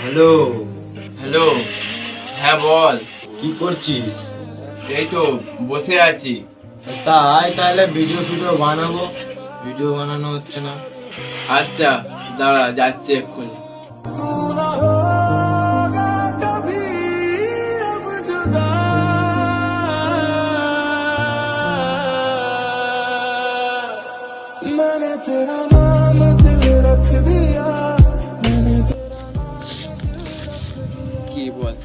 Hello. Hello, হ্যাঁ বল। কি করছিস? এই তো বসে আছি। তাই তাহলে ভিডিও বানাবো, ভিডিও বানানো হচ্ছে না। আচ্ছা দাঁড়া, যাচ্ছি এক্ষুনি। কি বল?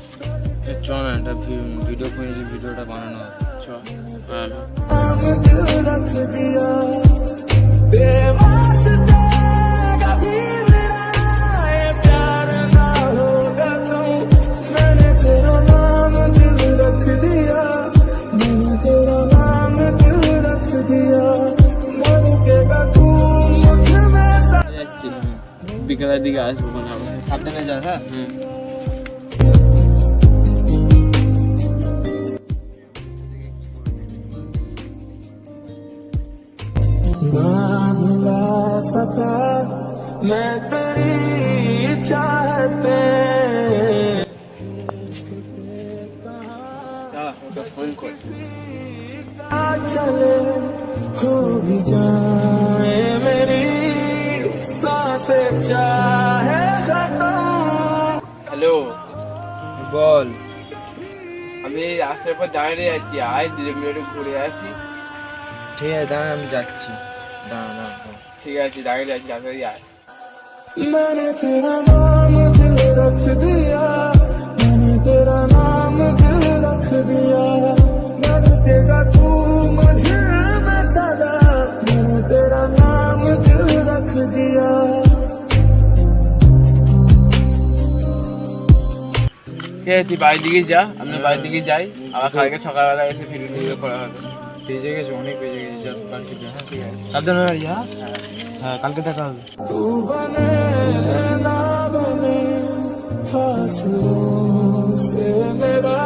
চল না একটা ভিডিও করে ভিডিওটা বানানো হবে। চল। যাচ্ছি, বিকালের দিকে আসবো বানাবো। সাবধানে যা। হ্যাঁ ना मिला सका मैं तेरी चाहते ফোন কর। चले हो भी जाए मेरी सांसें चाहे खत्म। হ্যালো, বল। আমি রাস্তার পর দাঁড়িয়ে আছি, আয় 2 মিনিট ঘুরে আসি। ঠিক আছে দাঁড়া, আমি যাচ্ছি। দাঁড়া। ঠিক আছে, দাঁড়িয়ে আছি, তাড়াতাড়ি আয়। मैंने तेरा नाम दिल रख दिया, मैंने तेरा नाम दिल रख दिया, रखेगा तू मुझे में सदा, मैंने तेरा नाम दिल रख दिया। ঠিক আছে, তুই বাড়ির দিকে যা, আমি বাড়ির দিকে যাই। আবার কালকে সকালবেলা এসে ভিডিও করা হবে। বেজে গেছে, অনেক বেজে গেছে। যা কালকে যা। হ্যাঁ ঠিক আছে, সাবধানে বাড়ি যা। হ্যাঁ কালকে দেখা হবে। तू बने ना बने फासलों से मेरा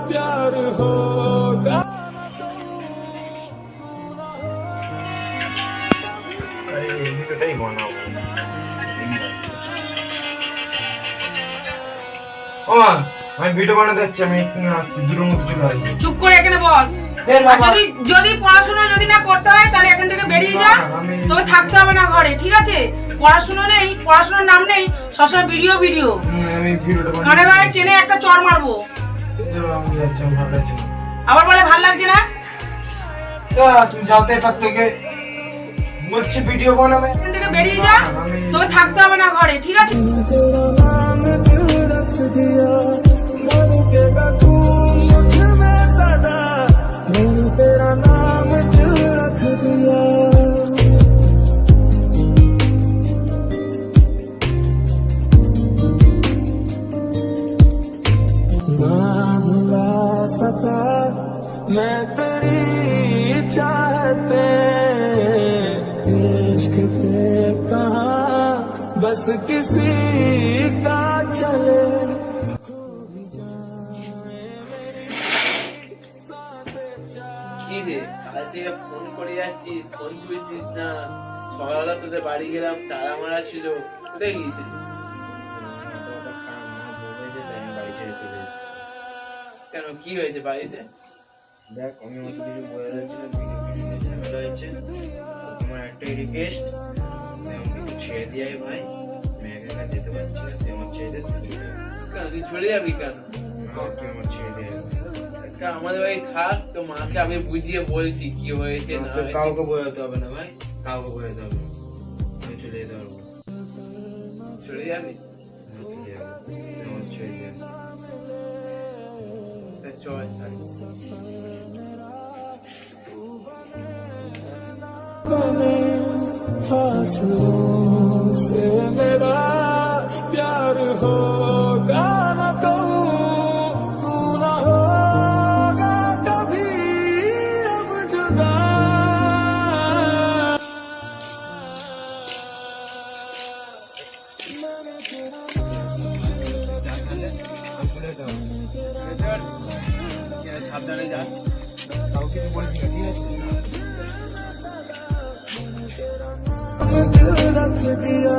प्यार होगा। এই ভিডিওটাই বানাবো। ও মা, আমি ভিডিও বানাতে যাচ্ছি, আমি এক্ষুনি আসছি। দূরের মধ্যে চলে আসছি। চুপ করে এখানে বস। এর বাবা। যদি পড়াশোনা যদি না করতে হয় তাহলে এখান থেকে বেরিয়ে যা। তবে থাকতে হবে না ঘরে, ঠিক আছে? পড়াশোনা নেই, পড়াশোনার নাম নেই, সবসময় ভিডিও। আমি ভিডিওটা ঘরে ঘরে টেনে একটা চড় মারবো। আমি যাচ্ছি, আমি ভালো লাগছে না। আবার বলে ভাল লাগছে না? তুমি যাতে এবার থেকে বলছি ভিডিও বানাবে। এখান থেকে বেরিয়ে যা, তবে থাকতে হবে না ঘরে, ঠিক আছে? मैंने तेरा नाम दिल रख दिया, रखेगा तू मुझ में सदा, मैंने तेरा नाम दिल रख दिया। ना मिला सका मैं तेरी चाहते, इश्क पे कहाँ बस किसी का चले। কি রে, কাল থেকে ফোন করে যাচ্ছি, ফোন তুলছিস না। সকালবেলা তোদের বাড়ি গেলাম, তারা মারা ছিল। কোথায় গিয়েছিস? কেন, কি হয়েছে বাড়িতে? দেখ, আমি অত কিছু বলে যাচ্ছি না, ভিডিও হয়েছে। তোমার একটাই রিকোয়েস্ট, আমাকে ছেড়ে দিয়ে ভাই। আমি একা একা যেতে পারছি না, তুই আমার ছেড়ে দে। কেন তুই চলে যাবি কেন? তুই আমার ছেড়ে দিয়ে আমাদের বাড়ি থাক, তো মাকে আমি বুঝিয়ে বলছি কি হয়েছে না হয়েছে। কাউকে বোঝাতে হবে না ভাই, কাউকে বোঝাতে হবে না। আমি চলে যেতে পারবো। চলে যাবি? চলে যাবো, আমার ছেড়ে দিয়ে। চল। बने फासलों से मेरा प्यार होगा ना तुम, तू ना होगा कभी अब जुदा। मैंने तेरा नाम সাবধানে যা। কাউকে বলবি না, ঠিক আছে? दिल रख दिया